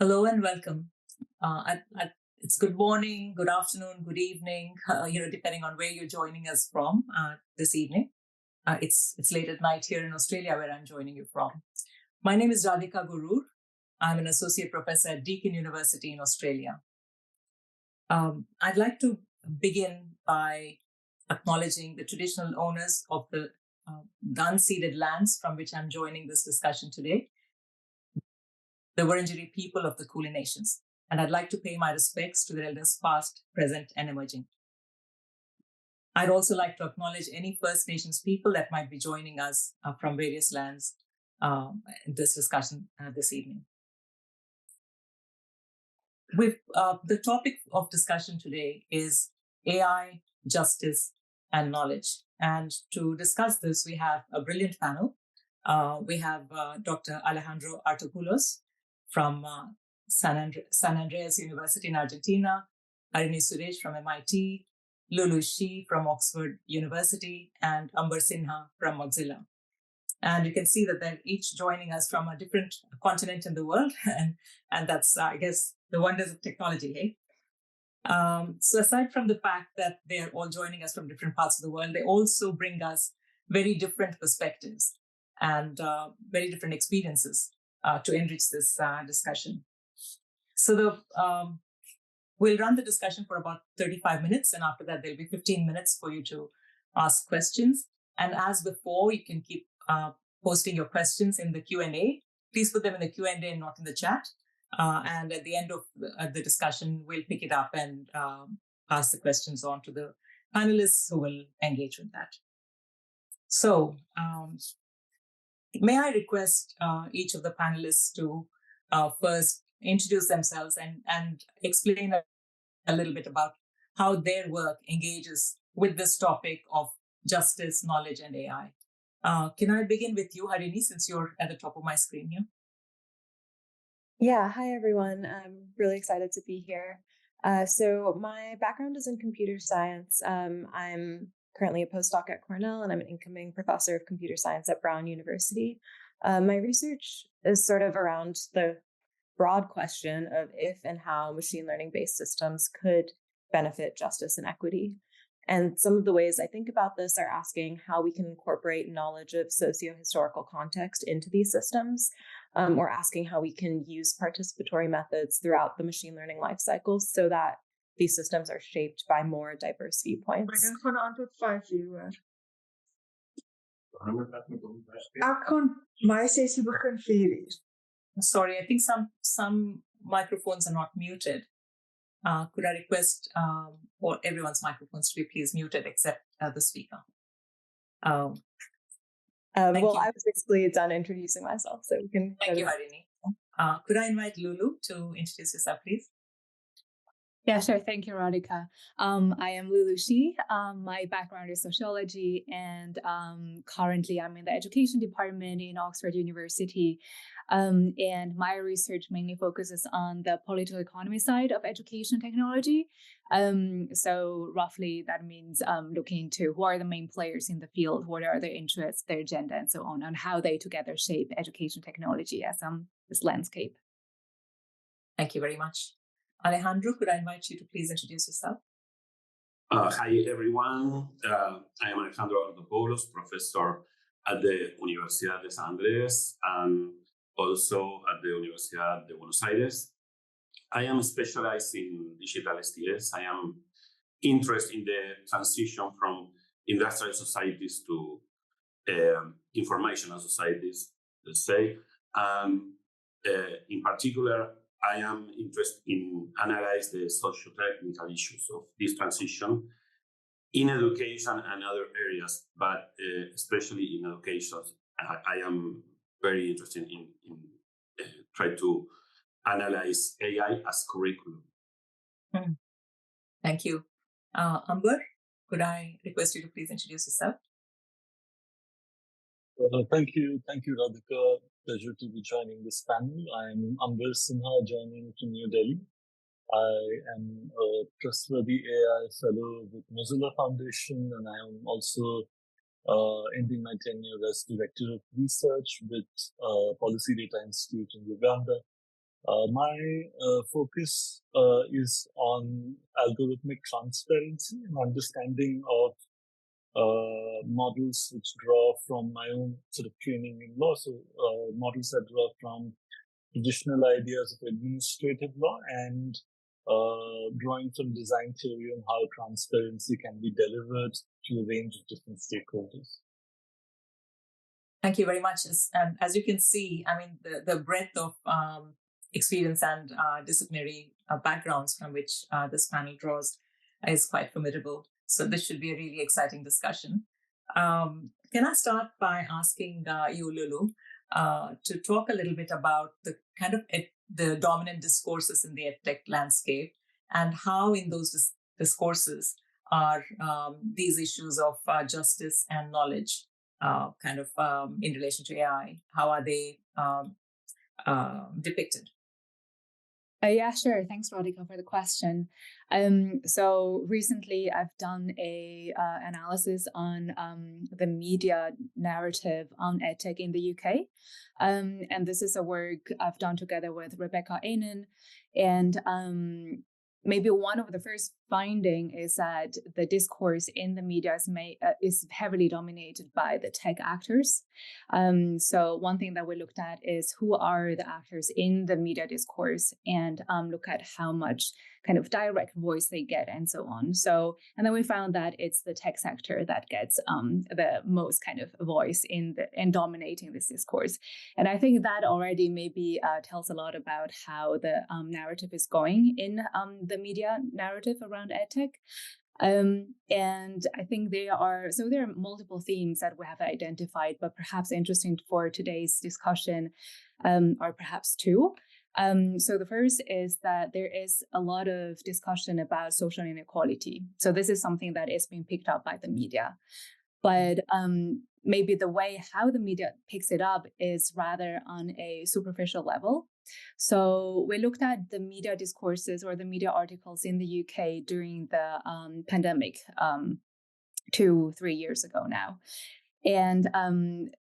Hello and welcome. It's good morning, good afternoon, good evening, depending on where you're joining us from this evening. It's late at night here in Australia where I'm joining you from. My name is Radhika Gurur. I'm an associate professor at Deakin University in Australia. I'd like to begin by acknowledging the traditional owners of the unceded lands from which I'm joining this discussion today, the Wurundjeri people of the Kulin Nations. And I'd like to pay my respects to their elders past, present, and emerging. I'd also like to acknowledge any First Nations people that might be joining us from various lands in this discussion this evening. The topic of discussion today is AI, justice, and knowledge. And to discuss this, we have a brilliant panel. We have Dr. Alejandro Artopoulos from San Andreas University in Argentina, Harini Suresh from MIT, Lulu Shi from Oxford University, and Amber Sinha from Mozilla. And you can see that they're each joining us from a different continent in the world. And that's, I guess, the wonders of technology, hey? So aside from the fact that they're all joining us from different parts of the world, they also bring us very different perspectives and very different experiences to enrich this discussion. So we'll run the discussion for about 35 minutes, and after that, there'll be 15 minutes for you to ask questions. And as before, you can keep posting your questions in the Q&A. Please put them in the Q&A and not in the chat. And at the end of the discussion, we'll pick it up and pass the questions on to the panelists who will engage with that. So may I request each of the panelists to first introduce themselves and explain a little bit about how their work engages with this topic of justice, knowledge, and AI. Can I begin with you, Harini, since you're at the top of my screen here? Yeah, hi everyone. I'm really excited to be here. So my background is in computer science. I'm currently a postdoc at Cornell, and I'm an incoming professor of computer science at Brown University. My research is sort of around the broad question of if and how machine learning-based systems could benefit justice and equity. And some of the ways I think about this are asking how we can incorporate knowledge of socio-historical context into these systems, or asking how we can use participatory methods throughout the machine learning lifecycle so that these systems are shaped by more diverse viewpoints. Ik gewoon antwoord 5 uur. Ik gewoon mijn sessie begin 4 uur. Sorry, I think some microphones are not muted. Could I request for everyone's microphones to be please muted except the speaker? Well, I was basically done introducing myself, so we can. Thank you, Harini. Could I invite Lulu to introduce yourself, please? Yeah, sure. Thank you, Radhika. I am Lulu Shi. My background is sociology, and currently I'm in the education department in Oxford University. And my research mainly focuses on the political economy side of education technology. So roughly that means looking into who are the main players in the field, what are their interests, their agenda, and so on, and how they together shape education technology as this landscape. Thank you very much. Alejandro, could I invite you to please introduce yourself? Hi, everyone. I am Alejandro Artopoulos, professor at the Universidad de San Andrés and also at the Universidad de Buenos Aires. I am specialized in digital STS. I am interested in the transition from industrial societies to informational societies, let's say. In particular, I am interested in analyze the socio-technical issues of this transition in education and other areas, but especially in education. I am very interested in try to analyze AI as curriculum. Thank you. Amber, could I request you to please introduce yourself? Thank you, Radhika. Pleasure to be joining this panel. I'm Amber Sinha, joining from New Delhi. I am a trustworthy AI fellow with Mozilla Foundation, and I am also ending my tenure as Director of Research with Policy Data Institute in Uganda. My focus is on algorithmic transparency and understanding of models which draw from my own sort of training in law. So models that draw from traditional ideas of administrative law and drawing from design theory on how transparency can be delivered to a range of different stakeholders. Thank you very much. And as you can see, I mean, the breadth of experience and disciplinary backgrounds from which this panel draws is quite formidable. So this should be a really exciting discussion. Can I start by asking you, Lulu, to talk a little bit about the kind of the dominant discourses in the EdTech landscape and how in those discourses are these issues of justice and knowledge in relation to AI? How are they depicted? Yeah, sure. Thanks, Radhika, for the question. So recently, I've done a analysis on the media narrative on EdTech in the UK, and this is a work I've done together with Rebecca Ainen. And maybe one of the first finding is that the discourse in the media is heavily dominated by the tech actors. So one thing that we looked at is who are the actors in the media discourse, and look at how much kind of direct voice they get and so on. So, and then we found that it's the tech sector that gets the most kind of voice in dominating this discourse. And I think that already maybe tells a lot about how the narrative is going in the media narrative around EdTech. And I think there are multiple themes that we have identified, but perhaps interesting for today's discussion are perhaps two. So the first is that there is a lot of discussion about social inequality. So this is something that is being picked up by the media. But maybe the way how the media picks it up is rather on a superficial level. So we looked at the media discourses or the media articles in the UK during the pandemic 2-3 years ago now. And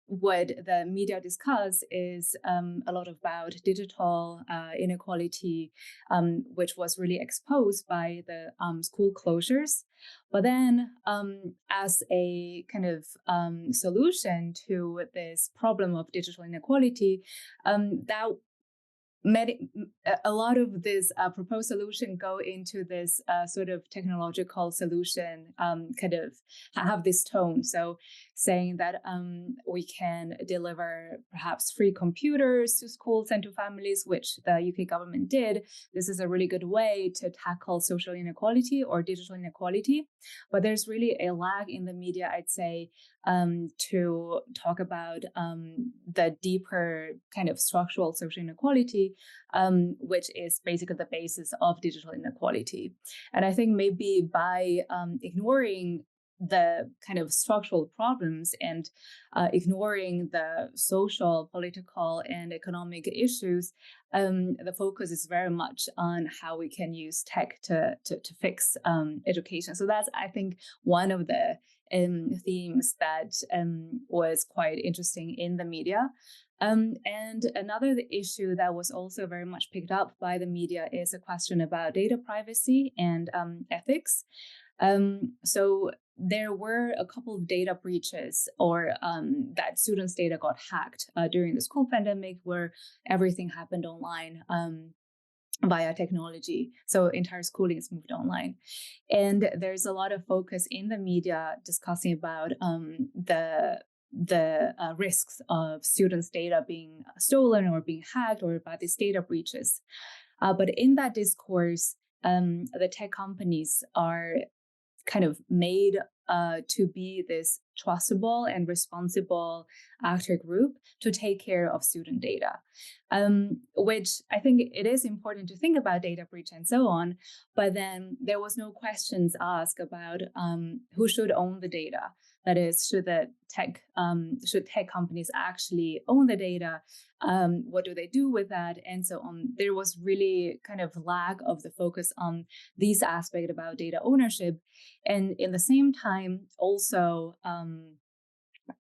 what the media discuss is a lot about digital inequality, which was really exposed by the school closures. But then as a kind of solution to this problem of digital inequality, a lot of this proposed solution go into this sort of technological solution, kind of have this tone. So saying that we can deliver perhaps free computers to schools and to families, which the UK government did. This is a really good way to tackle social inequality or digital inequality. But there's really a lag in the media, I'd say, to talk about the deeper kind of structural social inequality, which is basically the basis of digital inequality. And I think maybe by ignoring the kind of structural problems and ignoring the social, political, and economic issues, the focus is very much on how we can use tech to fix education. So that's, I think, one of the themes that was quite interesting in the media. And another issue that was also very much picked up by the media is a question about data privacy and ethics. So there were a couple of data breaches or that students' data got hacked during the school pandemic, where everything happened online via technology. So entire schooling is moved online. And there's a lot of focus in the media discussing about the risks of students' data being stolen or being hacked or about these data breaches. But in that discourse, the tech companies are kind of made to be this trustable and responsible actor group to take care of student data, which I think it is important to think about data breach and so on. But then there was no questions asked about who should own the data. That is, should tech companies actually own the data? What do they do with that? And so on. There was really kind of lack of the focus on these aspects about data ownership. And in the same time, also,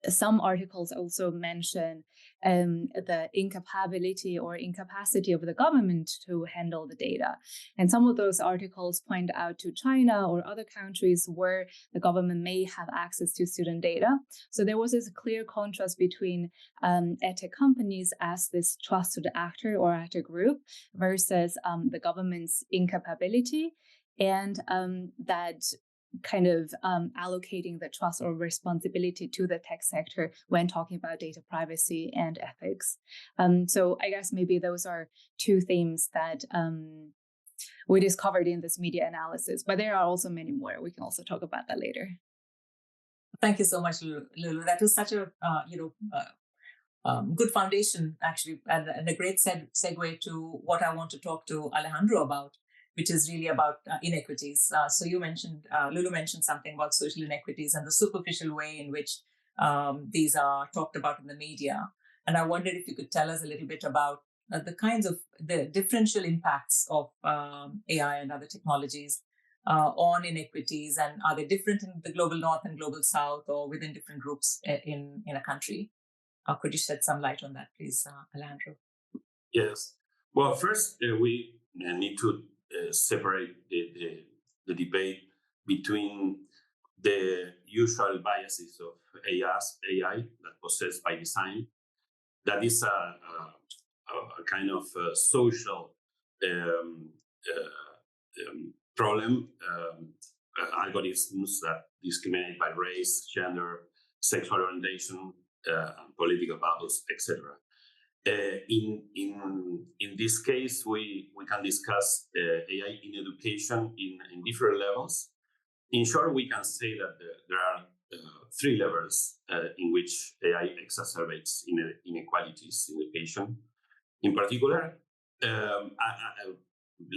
some articles also mention the incapability or incapacity of the government to handle the data. And some of those articles point out to China or other countries where the government may have access to student data. So there was this clear contrast between edtech companies as this trusted actor or actor group versus the government's incapability, and that kind of allocating the trust or responsibility to the tech sector when talking about data privacy and ethics. So I guess maybe those are two themes that we discovered in this media analysis, but there are also many more. We can also talk about that later. Thank you so much, Lulu. That was such a good foundation, actually, and a great segue to what I want to talk to Alejandro about, which is really about inequities. So you mentioned, Lulu mentioned something about social inequities and the superficial way in which these are talked about in the media. And I wondered if you could tell us a little bit about the kinds of the differential impacts of AI and other technologies on inequities, and are they different in the global north and global south, or within different groups in a country? Could you shed some light on that, please, Alejandro? Yes. Well, first, we need to separate the debate between the usual biases of AI that possessed by design. That is a kind of social problem, algorithms that discriminate by race, gender, sexual orientation, political bubbles, etc. In this case, we can discuss AI in education in different levels. In short, we can say that there are three levels in which AI exacerbates inequalities in education. In particular,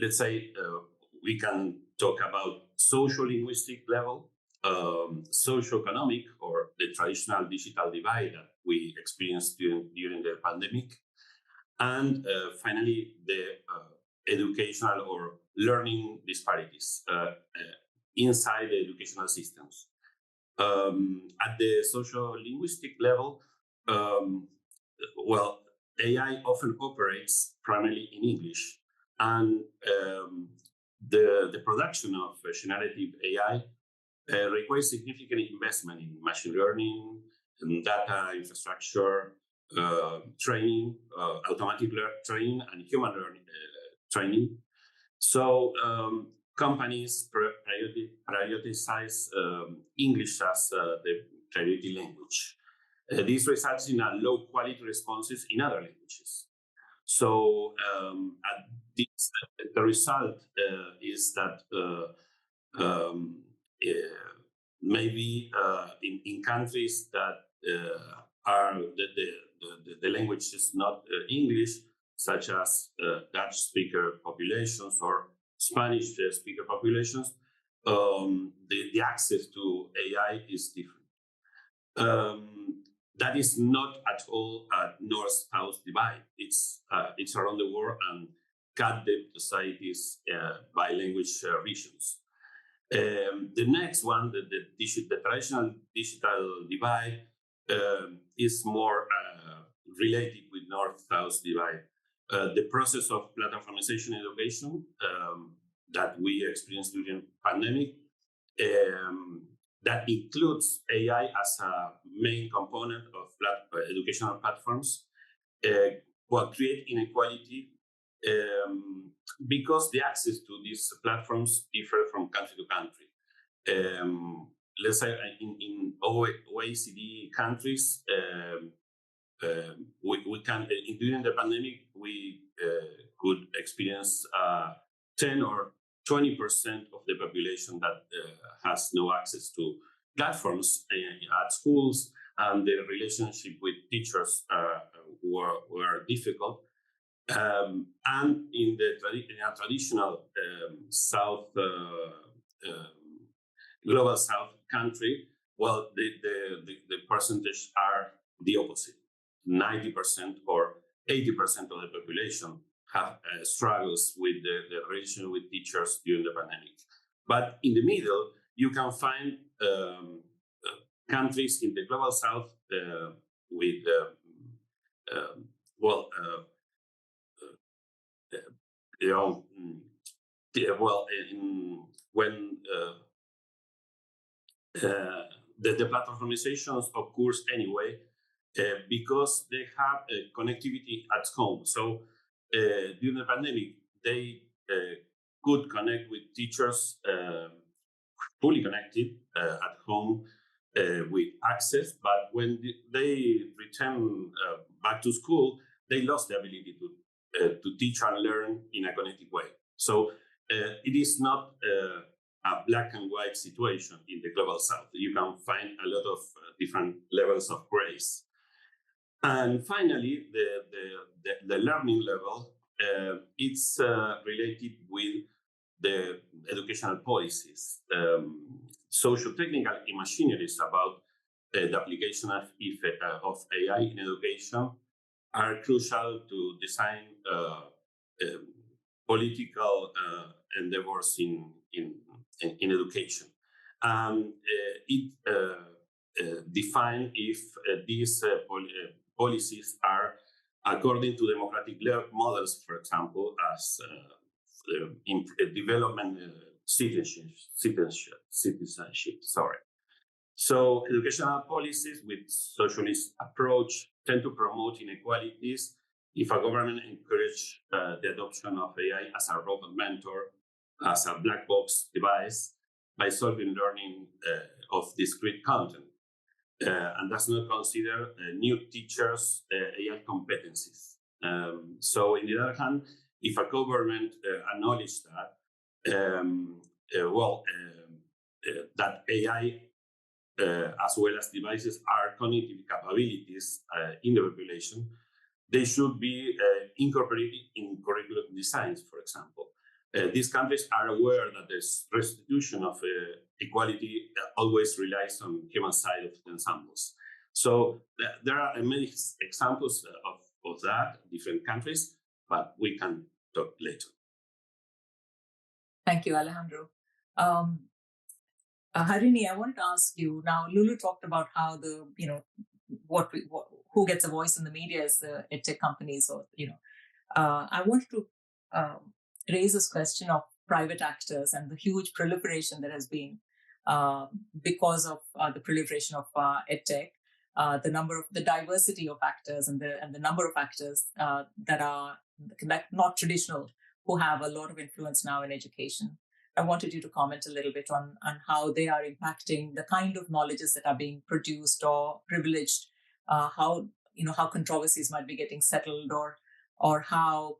let's say we can talk about social linguistic level, socioeconomic, or the traditional digital divide that we experienced during the pandemic, and finally the educational or learning disparities inside the educational systems. At the socio-linguistic level, well, AI often operates primarily in English, and the production of generative AI requires significant investment in machine learning, and data infrastructure, training, automatic training, and human learning training. So companies prioritize English as the priority language. This results in a low quality responses in other languages. So the result is that maybe in countries that are the language is not English, such as Dutch speaker populations or Spanish speaker populations, the access to AI is different. That is not at all a north-south divide. It's around the world and cut the societies by language regions. The next one, the traditional digital divide, is more related with north-south divide. The process of platformization education that we experienced during the pandemic, that includes AI as a main component of educational platforms, will create inequality because the access to these platforms differ from country to country. Let's say in OECD countries, we can during the pandemic we could experience 10 or 20% of the population that has no access to platforms at schools, and the relationship with teachers were difficult. And in a traditional global South country, well, the percentage are the opposite. 90% or 80% of the population have struggles with the relation with teachers during the pandemic. But in the middle, you can find countries in the global south with when the platformizations occurs anyway because they have connectivity at home. So during the pandemic, they could connect with teachers fully connected at home with access, but when they return back to school, they lost the ability to teach and learn in a connected way. So it is not a black and white situation in the global south. You can find a lot of different levels of grace. And finally, the learning level, it's related with the educational policies. Socio-technical imagineries about the application of AI in education are crucial to design political endeavors in education. It defines if these policies are according to democratic models, for example, as in development citizenship. Sorry. So educational policies with socialist approach tend to promote inequalities if a government encourages the adoption of AI as a robot mentor, as a black box device, by solving learning of discrete content, and does not consider new teachers' AI competencies. So, on the other hand, if a government acknowledges that, that AI as well as devices are cognitive capabilities in the population, they should be incorporated in curriculum designs, for example. These countries are aware that the restitution of equality always relies on human side of the ensembles. So there are many examples of that in different countries, but we can talk later. Thank you, Alejandro. Harini, I want to ask you now. Lulu talked about how the who gets a voice in the media is the edtech companies, or I wanted to raise this question of private actors and the huge proliferation that has been because of the proliferation of edtech, the diversity of actors and the number of actors that are not traditional, who have a lot of influence now in education. I wanted you to comment a little bit on how they are impacting the kind of knowledges that are being produced or privileged, how controversies might be getting settled, or how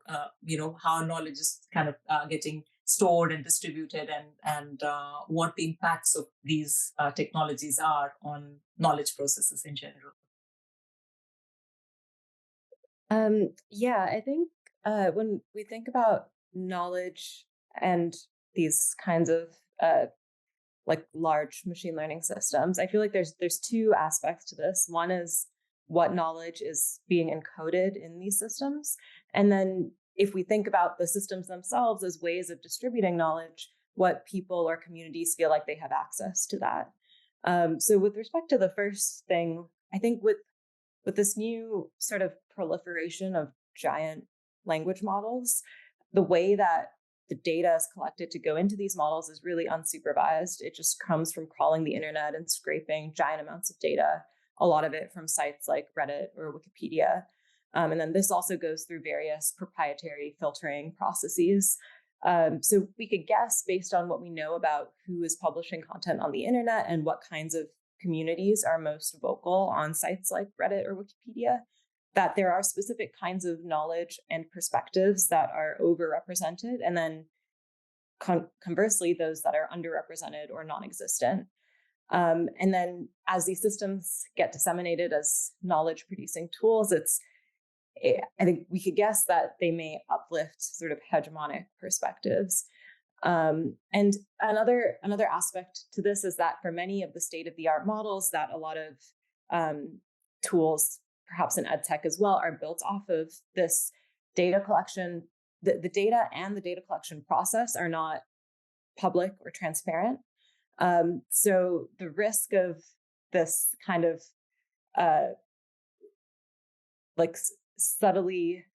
how knowledge is kind of getting stored and distributed, and what the impacts of these technologies are on knowledge processes in general. I think when we think about knowledge and these kinds of like large machine learning systems, I feel like there's two aspects to this. One is what knowledge is being encoded in these systems, and then if we think about the systems themselves as ways of distributing knowledge, what people or communities feel like they have access to that. So with respect to the first thing, I think with this new sort of proliferation of giant language models, the way that the data is collected to go into these models is really unsupervised. It just comes from crawling the internet and scraping giant amounts of data, a lot of it from sites like Reddit or Wikipedia. And then this also goes through various proprietary filtering processes. So we could guess, based on what we know about who is publishing content on the internet and what kinds of communities are most vocal on sites like Reddit or Wikipedia, that there are specific kinds of knowledge and perspectives that are overrepresented, and then conversely, those that are underrepresented or non-existent. And then as these systems get disseminated as knowledge producing tools, I think we could guess that they may uplift sort of hegemonic perspectives. And another aspect to this is that for many of the state-of-the-art models that a lot of tools, perhaps in edtech as well, are built off of this data collection. The data and the data collection process are not public or transparent. So the risk of this kind of like subtly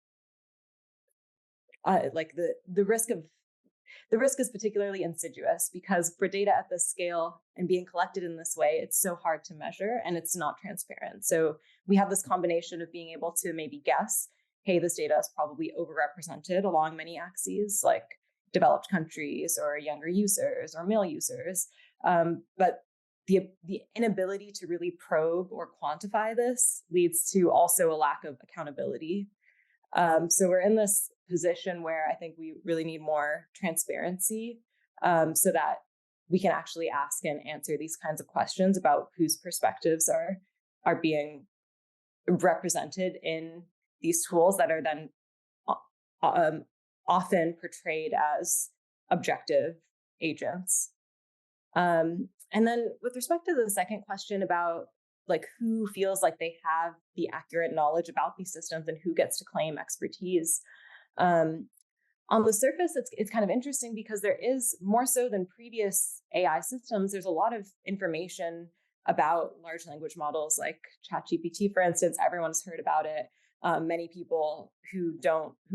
like the risk is particularly insidious, because for data at this scale and being collected in this way, it's so hard to measure and it's not transparent. So we have this combination of being able to maybe guess, hey, this data is probably overrepresented along many axes, like developed countries or younger users or male users. But the inability to really probe or quantify this leads to also a lack of accountability. So we're in this position where I think we really need more transparency, so that we can actually ask and answer these kinds of questions about whose perspectives are being represented in these tools that are then often portrayed as objective agents. And then with respect to the second question about like who feels like they have the accurate knowledge about these systems and who gets to claim expertise, on the surface, it's kind of interesting, because there is, more so than previous AI systems, there's a lot of information about large language models like ChatGPT, for instance. Everyone's heard about it. Many people who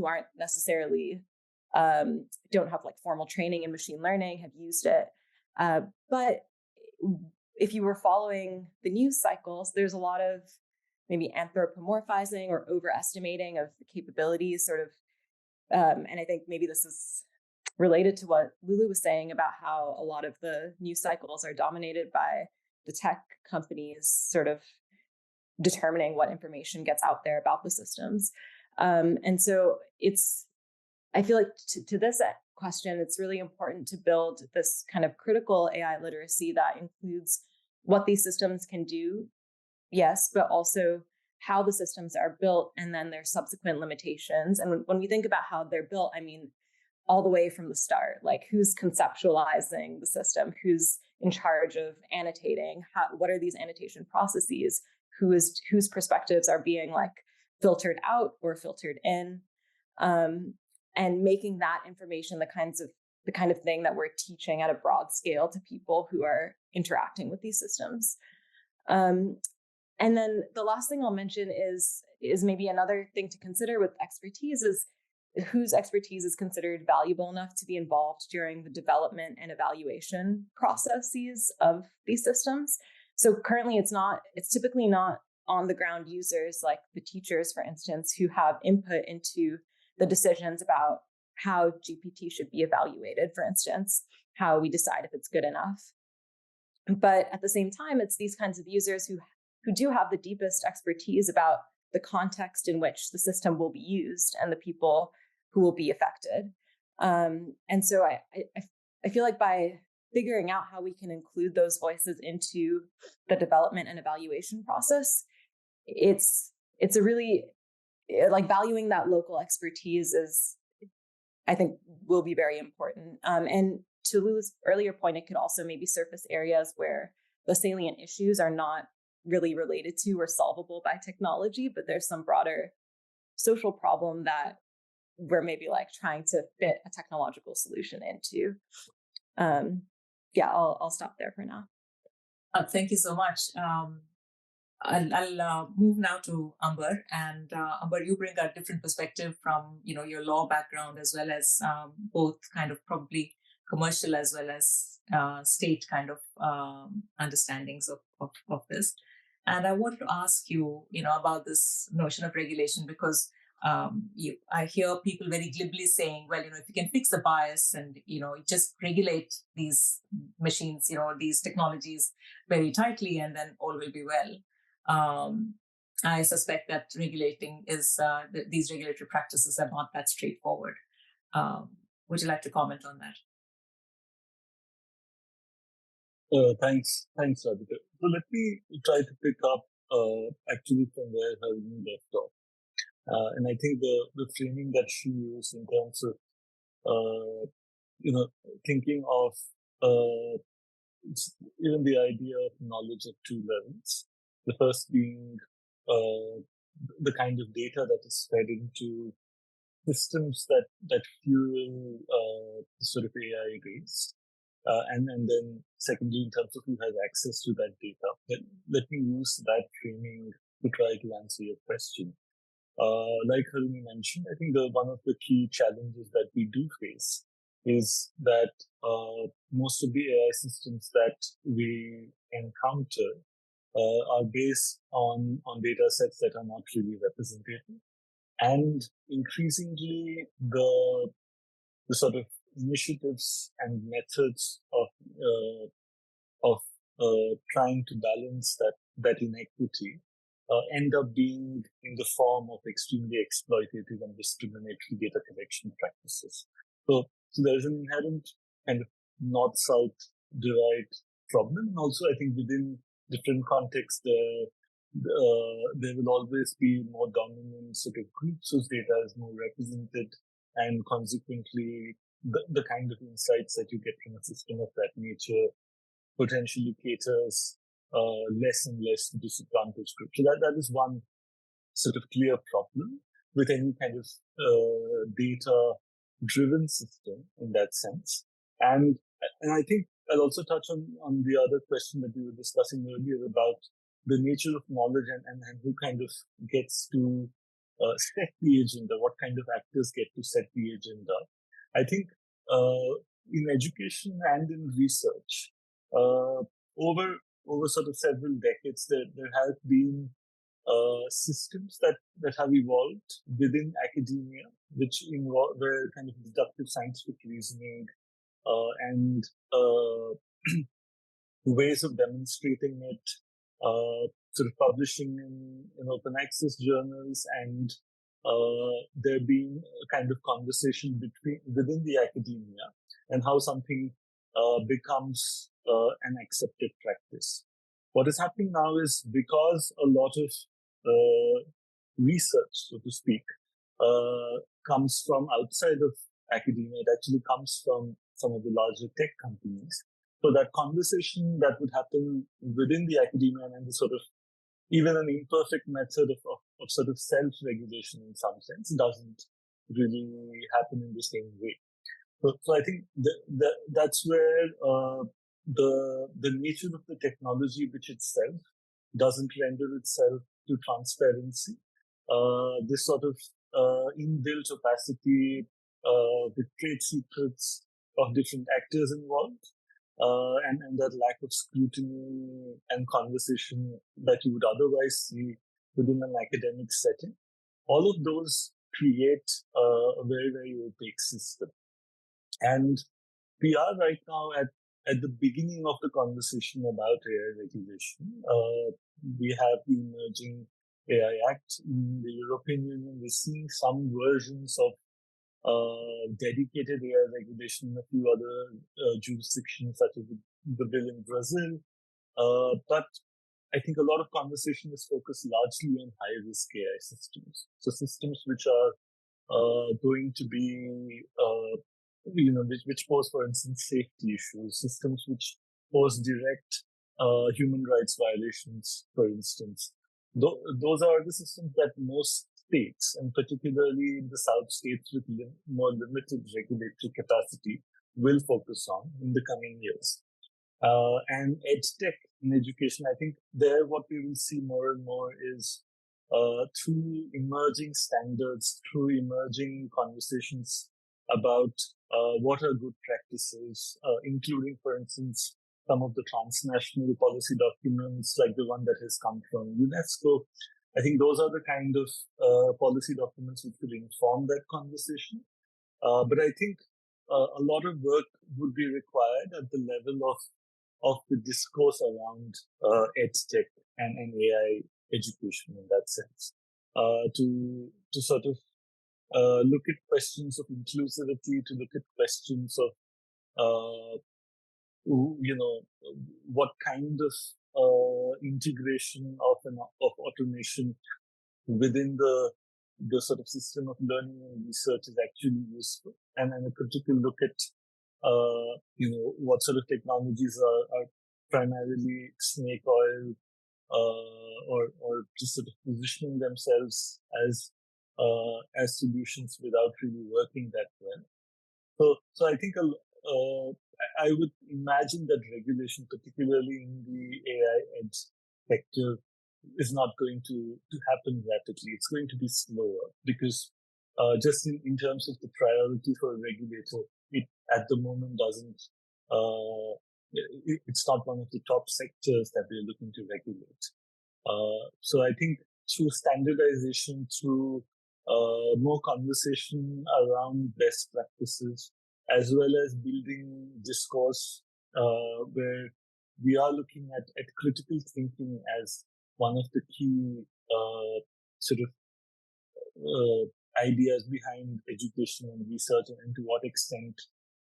aren't necessarily don't have like formal training in machine learning have used it. But if you were following the news cycles, there's a lot of maybe anthropomorphizing or overestimating of the capabilities, sort of. And I think maybe this is related to what Lulu was saying about how a lot of the news cycles are dominated by the tech companies sort of determining what information gets out there about the systems. And so I feel like to this question, it's really important to build this kind of critical AI literacy that includes what these systems can do, yes, but also how the systems are built and then their subsequent limitations. And when we think about how they're built, I mean, all the way from the start, like who's conceptualizing the system, who's in charge of annotating, what are these annotation processes, whose perspectives are being like filtered out or filtered in, and making that information the kind of thing that we're teaching at a broad scale to people who are interacting with these systems. And then the last thing I'll mention is maybe another thing to consider with expertise is whose expertise is considered valuable enough to be involved during the development and evaluation processes of these systems. So currently it's typically not on the ground users like the teachers, for instance, who have input into the decisions about how GPT should be evaluated, for instance, how we decide if it's good enough. But at the same time, it's these kinds of users who do have the deepest expertise about the context in which the system will be used and the people who will be affected. And so I feel like by figuring out how we can include those voices into the development and evaluation process, it's a really, like, valuing that local expertise is, I think, will be very important. And to Lulu's earlier point, it could also maybe surface areas where the salient issues are not really related to or solvable by technology, but there's some broader social problem that we're maybe like trying to fit a technological solution into. I'll stop there for now. Thank you so much. I'll move now to Amber, and Amber, you bring a different perspective from your law background, as well as both kind of probably commercial as well as state kind of understandings of this. And I want to ask you, about this notion of regulation, because I hear people very glibly saying, well, if you can fix the bias and, just regulate these machines, these technologies very tightly, and then all will be well. I suspect that regulating these regulatory practices are not that straightforward. Would you like to comment on that? Thanks, Radhika. So let me try to pick up actually from where Harini left off. And I think the framing that she used in terms of, thinking of even the idea of knowledge at two levels. The first being the kind of data that is fed into systems that fuel the sort of AI race. And then secondly, in terms of who has access to that data. Let me use that framing to try to answer your question. Like Haruni mentioned, I think one of the key challenges that we do face is that most of the AI systems that we encounter are based on data sets that are not really representative. And increasingly, the sort of initiatives and methods of trying to balance that inequity end up being in the form of extremely exploitative and discriminatory data collection practices. So there's an inherent kind of north-south divide problem. And also, I think within different contexts, there will always be more dominant sort of groups whose data is more represented, and consequently, the kind of insights that you get from a system of that nature potentially caters less and less to disadvantaged groups. So that is one sort of clear problem with any kind of data-driven system in that sense. And I think I'll also touch on the other question that we were discussing earlier about the nature of knowledge and who kind of gets to set the agenda, what kind of actors get to set the agenda. I think in education and in research, over sort of several decades, there have been systems that have evolved within academia, which involve where kind of deductive scientific reasoning and ways of demonstrating it, sort of publishing in open access journals, and there being a kind of conversation within the academia and how something becomes an accepted practice. What is happening now is because a lot of research, so to speak, comes from outside of academia. It actually comes from some of the larger tech companies. So that conversation that would happen within the academia and the sort of even an imperfect method of sort of self-regulation in some sense doesn't really happen in the same way. So I think that's where the nature of the technology, which itself doesn't render itself to transparency, this sort of inbuilt opacity with trade secrets of different actors involved, and that lack of scrutiny and conversation that you would otherwise see within an academic setting, all of those create a very, very opaque system. And we are right now at the beginning of the conversation about AI regulation. We have the emerging AI Act in the European Union. We're seeing some versions of dedicated AI regulation in a few other jurisdictions, such as the bill in Brazil. But I think a lot of conversation is focused largely on high-risk AI systems. So systems which are going to be, which pose, for instance, safety issues, systems which pose direct human rights violations, for instance. Those are the systems that most states, and particularly the South states with more limited regulatory capacity, will focus on in the coming years. And EdTech in education, I think there what we will see more and more is through emerging standards, through emerging conversations about what are good practices, including, for instance, some of the transnational policy documents like the one that has come from UNESCO. I think those are the kind of policy documents which will inform that conversation. But I think a lot of work would be required at the level of the discourse around EdTech and AI education in that sense, to sort of look at questions of inclusivity, to look at questions of what kind of integration of automation within the sort of system of learning and research is actually useful, and a critical look at what sort of technologies are primarily snake oil or just sort of positioning themselves as solutions without really working that well. So I think I would imagine that regulation, particularly in the AI edge sector, is not going to happen rapidly. It's going to be slower because just in terms of the priority for a regulator, it at the moment doesn't, it's not one of the top sectors that we're looking to regulate. So I think through standardization, through more conversation around best practices, as well as building discourse where we are looking at critical thinking as one of the key sort of ideas behind education and research, and to what extent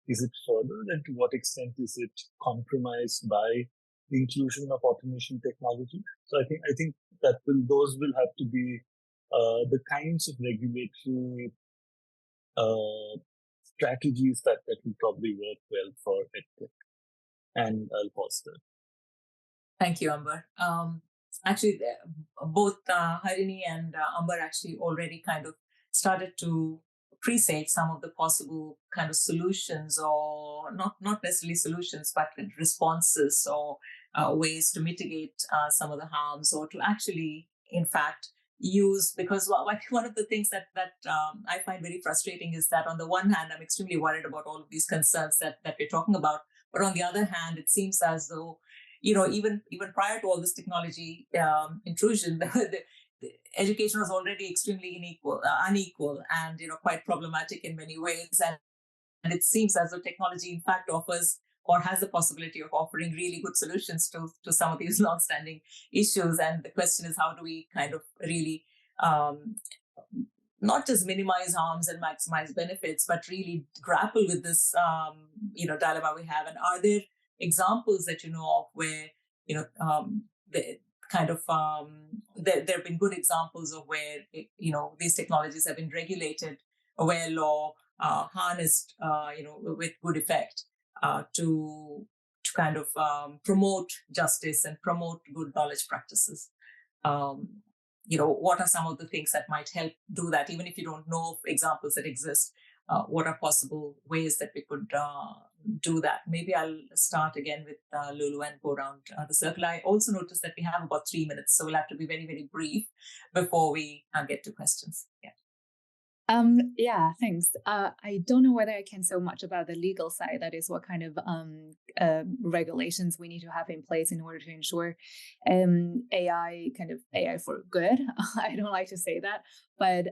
is it furthered and to what extent is it compromised by the inclusion of automation technology. So I think that those will have to be the kinds of regulatory strategies that will probably work well for EdTech. And I'll pause there. Thank you, Amber. Actually, both Harini and Amber actually already kind of started to presage some of the possible kind of solutions, or not necessarily solutions, but responses or ways to mitigate some of the harms, or to actually, in fact, use, because one of the things that I find very frustrating is that on the one hand, I'm extremely worried about all of these concerns that we're talking about. But on the other hand, it seems as though, even prior to all this technology intrusion, the education was already extremely unequal, and quite problematic in many ways. And it seems as though technology, in fact, offers or has the possibility of offering really good solutions to some of these long-standing issues. And the question is, how do we kind of really not just minimize harms and maximize benefits, but really grapple with this dilemma we have? And are there examples that you know of where there have been good examples of where these technologies have been regulated well, or harnessed with good effect to kind of promote justice and promote good knowledge practices? What are some of the things that might help do that? Even if you don't know of examples that exist, what are possible ways that we could do that? Maybe I'll start again with Lulu and go around the circle. I also noticed that we have about 3 minutes, so we'll have to be very, very brief before we get to questions. Yeah, thanks. I don't know whether I can so much about the legal side. That is, what kind of regulations we need to have in place in order to ensure AI for good. I don't like to say that, but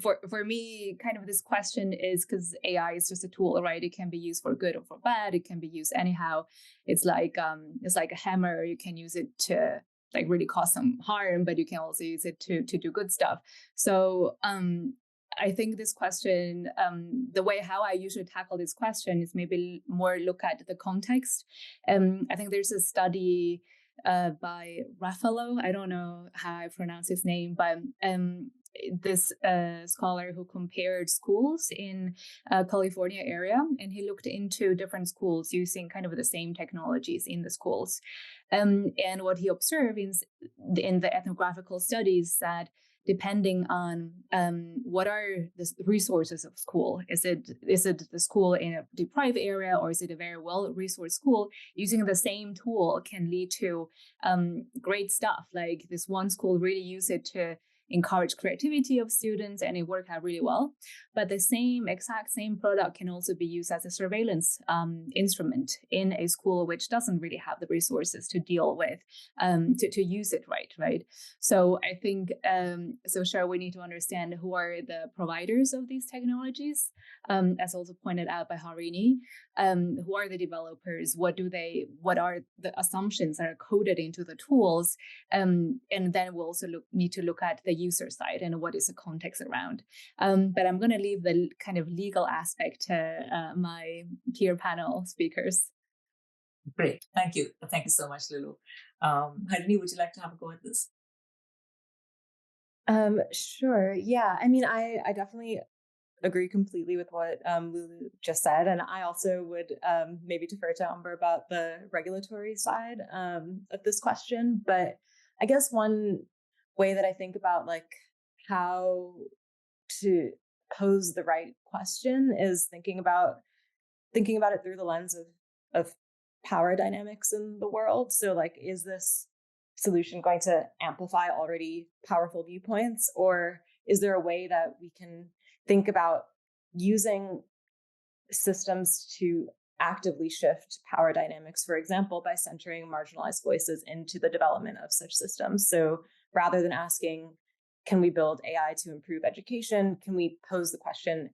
for me, kind of this question is, because AI is just a tool, right? It can be used for good or for bad. It can be used anyhow. It's like a hammer. You can use it to really cause some harm, but you can also use it to do good stuff. So I think this question, the way how I usually tackle this question is maybe more look at the context. I think there's a study by Raffalo. I don't know how I pronounce his name, but this scholar who compared schools in California area, and he looked into different schools using kind of the same technologies in the schools. And what he observed in the ethnographical studies, that depending on what are the resources of school, is it the school in a deprived area, or is it a very well-resourced school, using the same tool can lead to great stuff. Like this one school really used it to encourage creativity of students, and it worked out really well. But the exact same product can also be used as a surveillance instrument in a school which doesn't really have the resources to deal with, to use it right? So I think, we need to understand who are the providers of these technologies, as also pointed out by Harini. Who are the developers? What are the assumptions that are coded into the tools? And then we'll also need to look at the user side and what is the context around. But I'm going to leave the kind of legal aspect to my peer panel speakers. Great. Thank you. Thank you so much, Lulu. Harini, would you like to have a go at this? Sure. Yeah. I mean, I definitely agree completely with what Lulu just said. And I also would maybe defer to Amber about the regulatory side of this question. But I guess one way that I think about how to pose the right question is thinking about thinking about it through the lens of power dynamics in the world. So like, is this solution going to amplify already powerful viewpoints, or is there a way that we can think about using systems to actively shift power dynamics, for example, by centering marginalized voices into the development of such systems? So rather than asking, can we build AI to improve education, can we pose the question,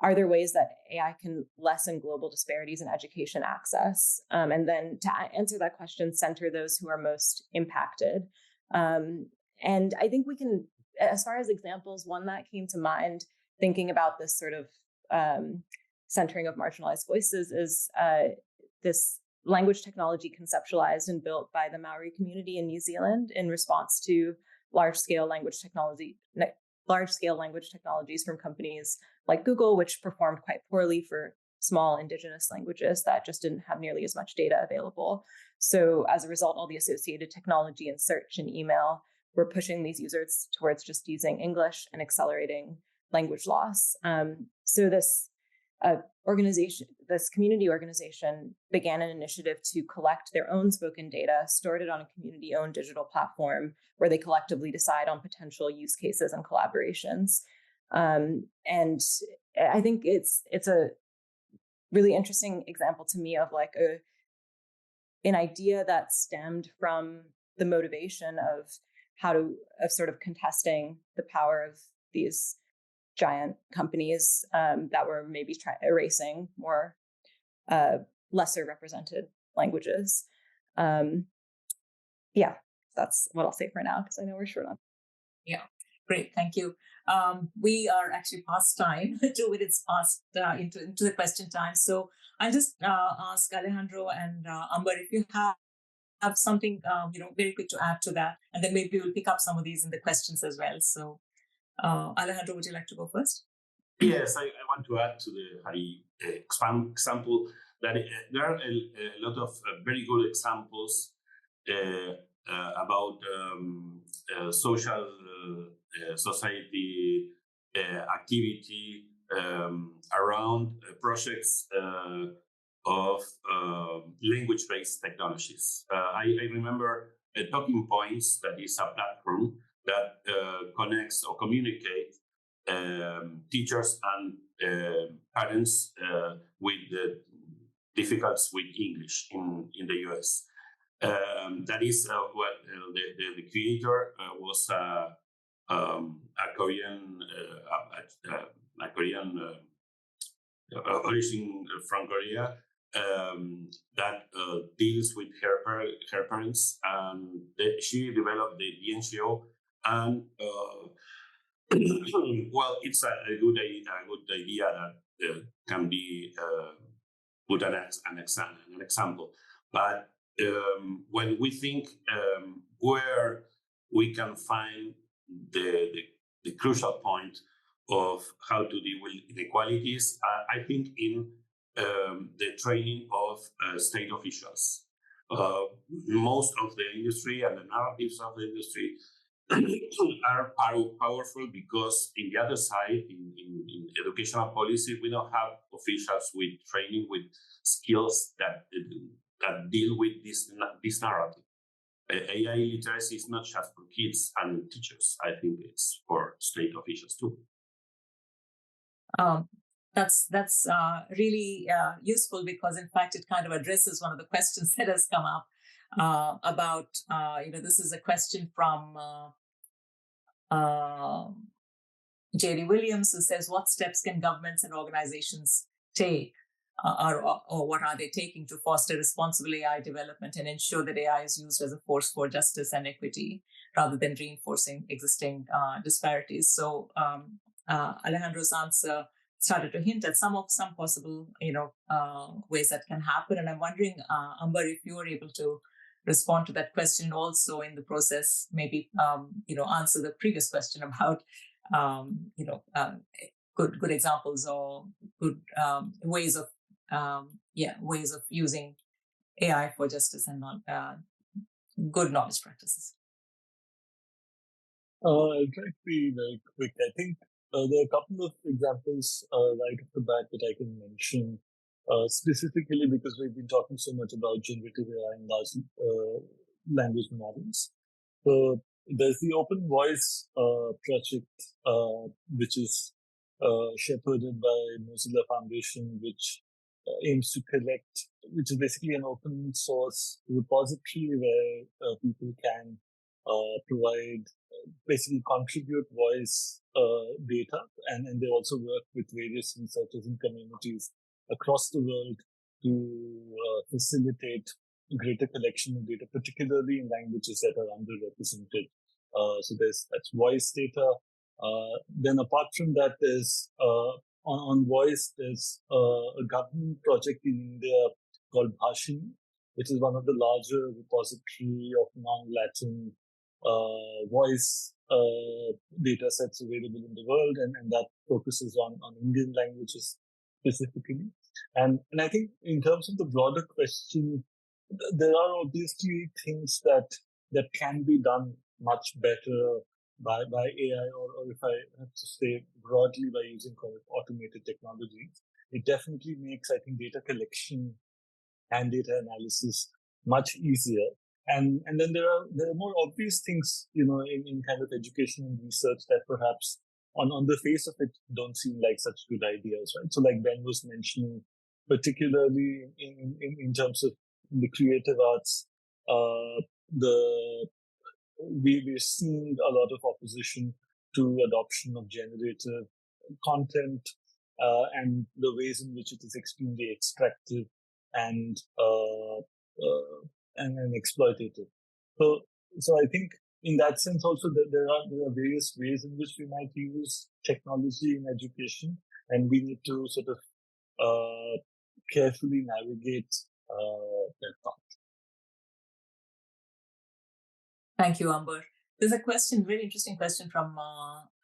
are there ways that AI can lessen global disparities in education access? And then to answer that question, center those who are most impacted. And I think we can, as far as examples, one that came to mind thinking about this sort of centering of marginalized voices is this language technology conceptualized and built by the Maori community in New Zealand in response to large-scale language technologies from companies like Google, which performed quite poorly for small indigenous languages that just didn't have nearly as much data available. So as a result, all the associated technology and search and email were pushing these users towards just using English and accelerating language loss. So this community organization began an initiative to collect their own spoken data, stored it on a community-owned digital platform where they collectively decide on potential use cases and collaborations. And I think it's a really interesting example to me of like an idea that stemmed from the motivation of sort of contesting the power of these giant companies that were maybe erasing more lesser represented languages. Yeah, that's what I'll say for now, because I know we're short on. Yeah, great, thank you. We are actually past time, 2 minutes past into the question time. So I'll just ask Alejandro and Amber if you have something very quick to add to that, and then maybe we'll pick up some of these in the questions as well. So Alejandro, would you like to go first? Yes, I want to add to the Hari example that there are a lot of very good examples about social society activity around projects of language-based technologies. I remember Talking Points, that is a platform that connects or communicates teachers and parents with difficulties with English in the US. That is what the creator was a Korean origin from Korea that deals with her parents, and she developed the NGO. And well, it's a good idea that can be put an example. But when we think where we can find the crucial point of how to deal with inequalities, I think in the training of state officials. Most of the industry and the narratives of the industry are powerful because in the other side, in educational policy, we don't have officials with training, with skills that deal with this narrative. AI literacy is not just for kids and teachers. I think it's for state officials too. That's really useful, because in fact it kind of addresses one of the questions that has come up about this is a question from Jerry Williams, who says, what steps can governments and organizations take or what are they taking to foster responsible AI development and ensure that AI is used as a force for justice and equity rather than reinforcing existing disparities? So Alejandro's answer started to hint at some possible ways that can happen, and I'm wondering, Amber, if you were able to respond to that question, also in the process maybe answer the previous question about good examples or good ways of using AI for justice and good knowledge practices. I'll try to be very quick. I think there are a couple of examples right off the bat that I can mention. specifically because we've been talking so much about generative AI and large language models. So there's the Open Voice project, which is shepherded by Mozilla Foundation, which aims to collect, which is basically an open source repository where people can provide, basically contribute voice data, and they also work with various researchers and communities across the world to facilitate greater collection of data, particularly in languages that are underrepresented. So that's voice data. Then apart from that, there's on voice, there's a government project in India called Bhashini, which is one of the larger repository of non-Latin voice data sets available in the world, and that focuses on Indian languages specifically. And I think in terms of the broader question, there are obviously things that can be done much better by AI, or if I have to say broadly, by using automated technologies. It definitely makes, I think, data collection and data analysis much easier. And then there are more obvious things, in kind of education and research that perhaps on the face of it don't seem like such good ideas, right? So like Ben was mentioning, particularly in terms of the creative arts, we're seeing a lot of opposition to adoption of generative content and the ways in which it is extremely extractive and exploitative. So I think in that sense also there are various ways in which we might use technology in education, and we need to sort of carefully navigate that path. Thank you, Amber. There's a question, very interesting question from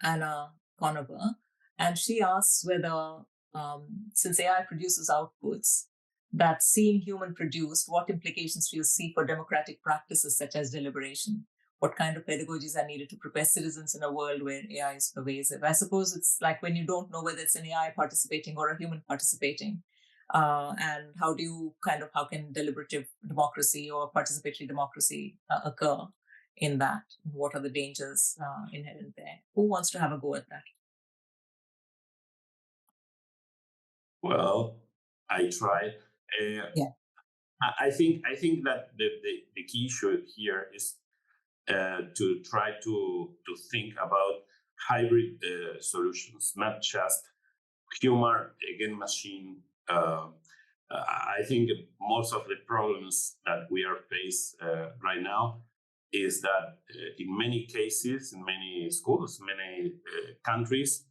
Anna Conover, and she asks whether, since AI produces outputs that seem human produced, what implications do you see for democratic practices such as deliberation? What kind of pedagogies are needed to prepare citizens in a world where AI is pervasive? I suppose it's like when you don't know whether it's an AI participating or a human participating. And how can deliberative democracy or participatory democracy occur in that? What are the dangers inherent there? Who wants to have a go at that? Well, I try. I think that the key issue here is to try to think about hybrid solutions, not just human against machine. I think most of the problems that we are faced right now is that in many cases, in many schools, many countries,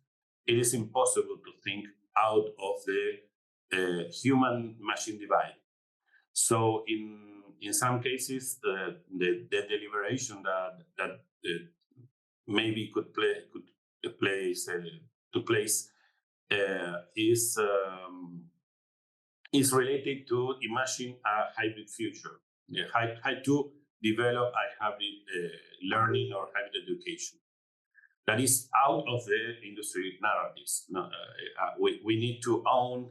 it is impossible to think out of the human-machine divide. So in some cases, the deliberation that maybe could took place is related to imagine a hybrid future, how to develop a hybrid learning or hybrid education that is out of the industry narratives. We need to own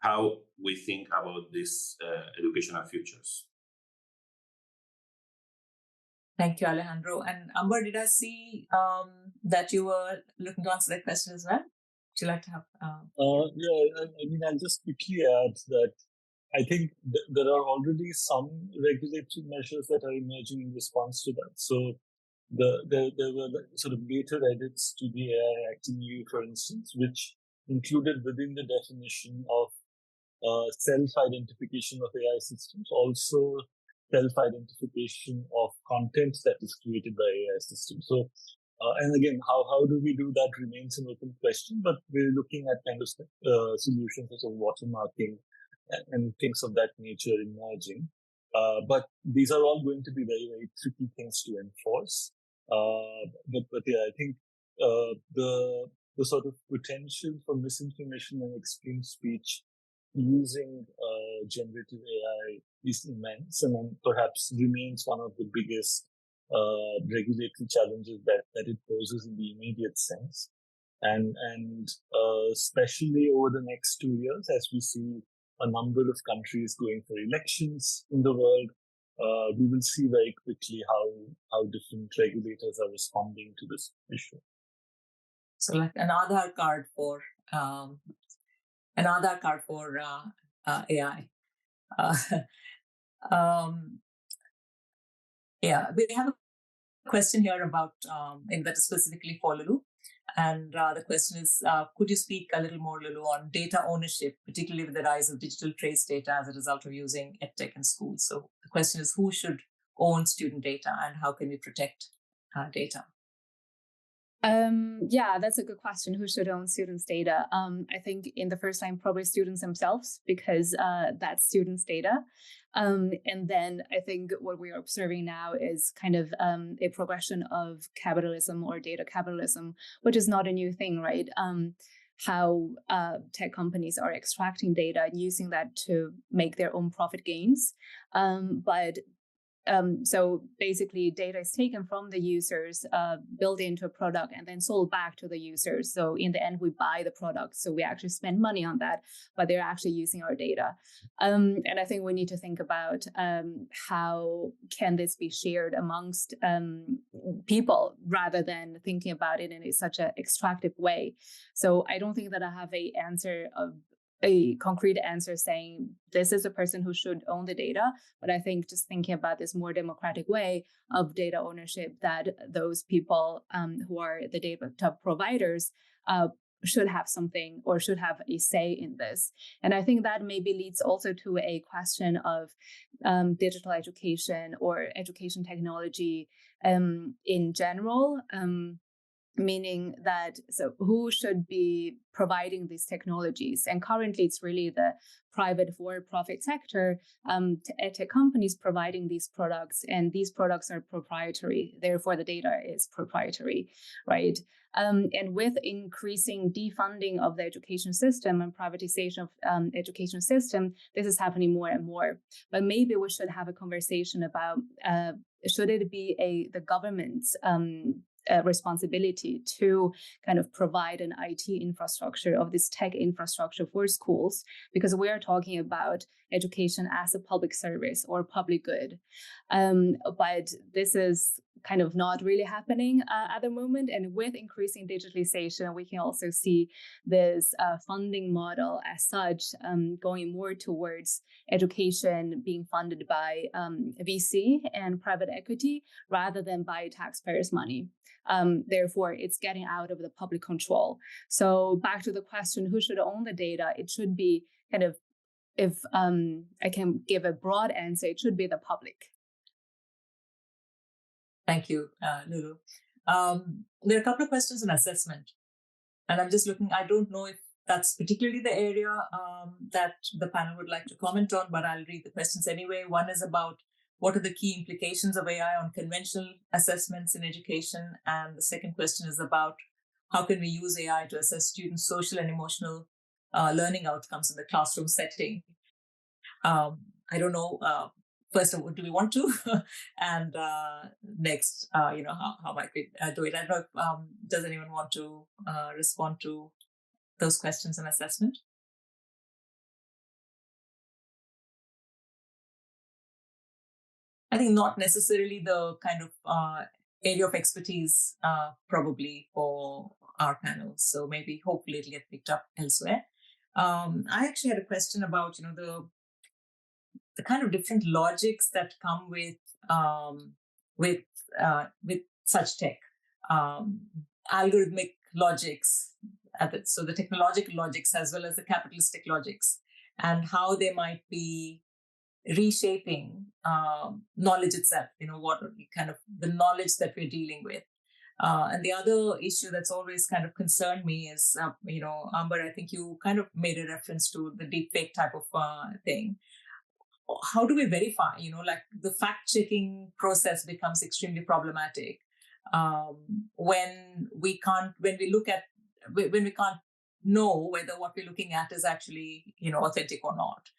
how we think about these educational futures. Thank you, Alejandro. And Amber, did I see that you were looking to answer that question as well? Would you like to have? Yeah, I mean, I'll just quickly add that I think there are already some regulatory measures that are emerging in response to that. So there were sort of later edits to the AI Act in EU, for instance, which included within the definition of self-identification of AI systems, also self-identification of content that is created by AI systems. So, and again, how do we do that remains an open question, but we're looking at kind of solutions such as watermarking and things of that nature emerging. But these are all going to be very, very tricky things to enforce. But yeah, I think the sort of potential for misinformation and extreme speech using generative AI is immense, and then perhaps remains one of the biggest regulatory challenges that it poses in the immediate sense. And especially over the next 2 years, as we see a number of countries going for elections in the world, we will see very quickly how different regulators are responding to this issue. So, like an Aadhaar card for AI. Yeah, we have a question here about that is specifically for Lulu. And the question is, could you speak a little more, Lulu, on data ownership, particularly with the rise of digital trace data as a result of using EdTech in schools? So the question is, who should own student data and how can we protect data? Yeah, that's a good question. Who should own students' data? I think in the first line, probably students themselves, because that's students' data. And then I think what we are observing now is kind of a progression of capitalism or data capitalism, which is not a new thing, right? How tech companies are extracting data and using that to make their own profit gains. So basically, data is taken from the users, built into a product, and then sold back to the users. So in the end, we buy the product. So we actually spend money on that, but they're actually using our data. And I think we need to think about how can this be shared amongst people rather than thinking about it in such an extractive way. So I don't think that I have a concrete answer saying this is a person who should own the data. But I think just thinking about this more democratic way of data ownership, that those people who are the data providers should have something or should have a say in this. And I think that maybe leads also to a question of digital education or education technology in general. Meaning that, so who should be providing these technologies? And currently it's really the private for-profit sector, tech companies providing these products, and these products are proprietary. Therefore, the data is proprietary, right? And with increasing defunding of the education system and privatization of education system, this is happening more and more. But maybe we should have a conversation about, should it be the government's responsibility to kind of provide an IT infrastructure of this tech infrastructure for schools, because we are talking about education as a public service or public good. But this is kind of not really happening at the moment. And with increasing digitalization, we can also see this funding model as such going more towards education being funded by VC and private equity rather than by taxpayers' money. Therefore, it's getting out of the public control. So back to the question, who should own the data? It should be kind of, if I can give a broad answer, it should be the public. Thank you, Lulu. There are a couple of questions on assessment. And I'm just looking, I don't know if that's particularly the area that the panel would like to comment on, but I'll read the questions anyway. One is about what are the key implications of AI on conventional assessments in education? And the second question is about how can we use AI to assess students' social and emotional learning outcomes in the classroom setting? I don't know. First of all, do we want to? And next, how might we do it? I don't know if, does anyone want to respond to those questions on assessment? I think not necessarily the kind of area of expertise probably for our panel. So maybe hopefully it'll get picked up elsewhere. I actually had a question about, the kind of different logics that come with such tech, algorithmic logics, so the technological logics as well as the capitalistic logics, and how they might be reshaping knowledge itself. What are kind of the knowledge that we're dealing with. And the other issue that's always kind of concerned me is, Amber, I think you kind of made a reference to the deepfake type of thing. How do we verify, like the fact-checking process becomes extremely problematic when we can't know whether what we're looking at is actually, authentic or not.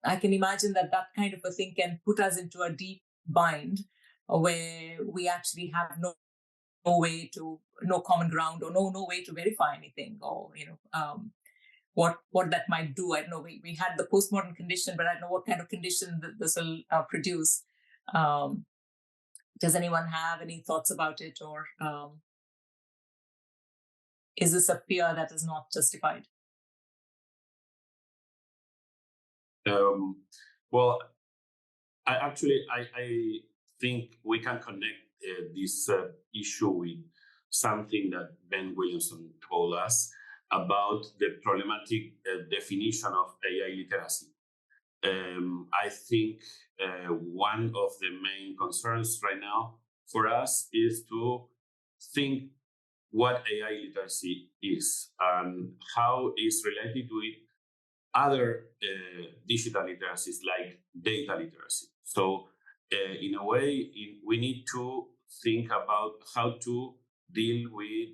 I can imagine that kind of a thing can put us into a deep bind where we actually have no common ground or no way to verify anything, or, what that might do. I don't know. We had the postmodern condition, but I don't know what kind of condition that this will produce. Does anyone have any thoughts about it, or is this a fear that is not justified? Well, I think we can connect this issue with something that Ben Williamson told us about the problematic definition of AI literacy. I think one of the main concerns right now for us is to think what AI literacy is and how it's related to it other digital literacies like data literacy. So in a way, we need to think about how to deal with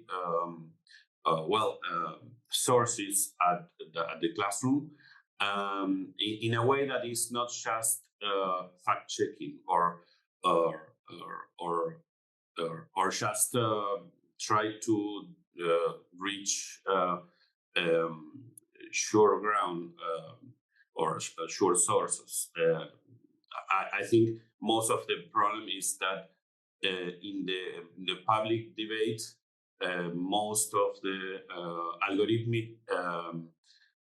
sources at the classroom in a way that is not just fact-checking or just try to reach sure ground or sure sources. I think most of the problem is that in the public debate, most of the algorithmic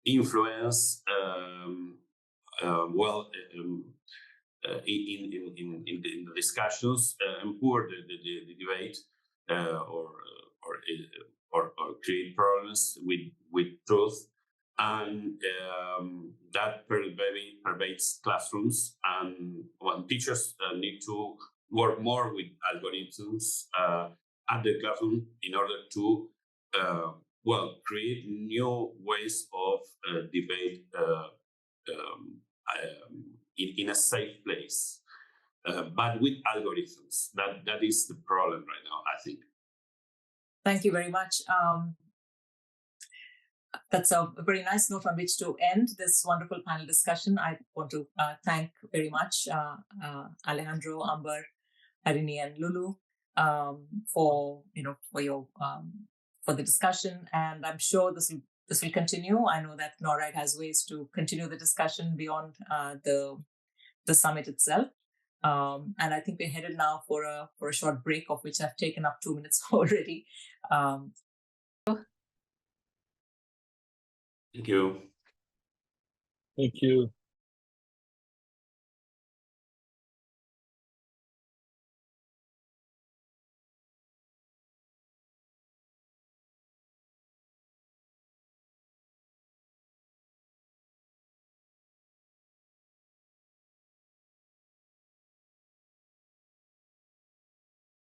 influence, in the discussions, empower the debate or create problems with truth. And that pervades classrooms, and when teachers need to work more with algorithms at the classroom in order to create new ways of debate in a safe place, but with algorithms. That is the problem right now, I think. Thank you very much. That's a very nice note on which to end this wonderful panel discussion. I want to thank very much Alejandro, Amber, Harini, and Lulu for the discussion. And I'm sure this will continue. I know that NORRAG has ways to continue the discussion beyond the summit itself. And I think we're headed now for a short break, of which I've taken up 2 minutes already. Thank you. Thank you.